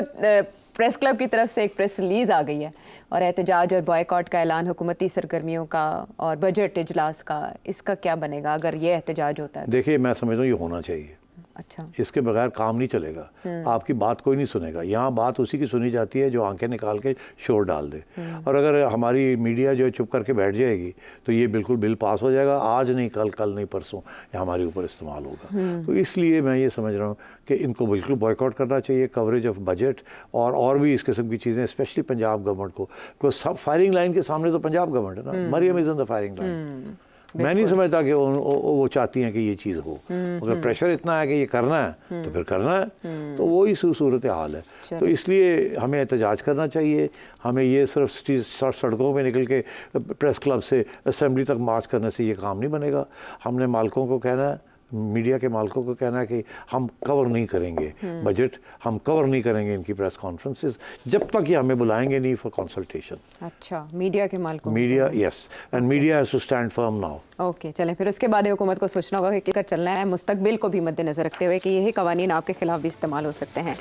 प्रेस क्लब की तरफ से एक प्रेस रिलीज़ आ गई है और एहतजाज और बॉयकॉट का ऐलान हुकूमती सरगर्मियों का और बजट इजलास का, इसका क्या बनेगा अगर ये एहतजाज होता है? देखिए, मैं समझता हूँ ये होना चाहिए। अच्छा, इसके बगैर काम नहीं चलेगा। आपकी बात कोई नहीं सुनेगा। यहाँ बात उसी की सुनी जाती है जो आंखें निकाल के शोर डाल दे। और अगर हमारी मीडिया जो चुप करके बैठ जाएगी तो ये बिल्कुल बिल पास हो जाएगा, आज नहीं कल नहीं परसों ये हमारे ऊपर इस्तेमाल होगा। तो इसलिए मैं ये समझ रहा हूँ कि इनको बिल्कुल बॉयकॉट करना चाहिए, कवरेज ऑफ बजट और भी इस किस्म की चीज़ें, स्पेशली पंजाब गवर्नमेंट को। सब फायरिंग लाइन के सामने तो पंजाब गवर्नमेंट है ना, Maryam is on the firing line. मैं नहीं समझता कि वो चाहती हैं कि ये चीज़ हो। अगर प्रेशर इतना है कि ये करना है तो फिर करना है। तो वही सूरत हाल है। तो इसलिए हमें एहतजाज करना चाहिए। हमें ये सिर्फ सड़कों में निकल के प्रेस क्लब से असेंबली तक मार्च करने से ये काम नहीं बनेगा। हमने मालिकों को कहना है, मीडिया के मालिकों को कहना है कि हम कवर नहीं करेंगे बजट, हम कवर नहीं करेंगे इनकी प्रेस कॉन्फ्रेंसेस जब तक ये हमें बुलाएंगे नहीं फॉर कंसल्टेशन। अच्छा, मीडिया के मालिकों, media, yes, and media has to stand firm now. Okay, चलें, फिर उसके बाद हुकूमत को सोचना होगा कि क्या चलना है, मुस्तकबिल को भी मद्देनजर रखते हुए कि यही कवानीन आपके खिलाफ भी इस्तेमाल हो सकते हैं।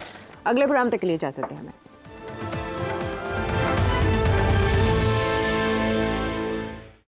अगले प्रोग्राम तक के लिए इजाज़त दें हमें।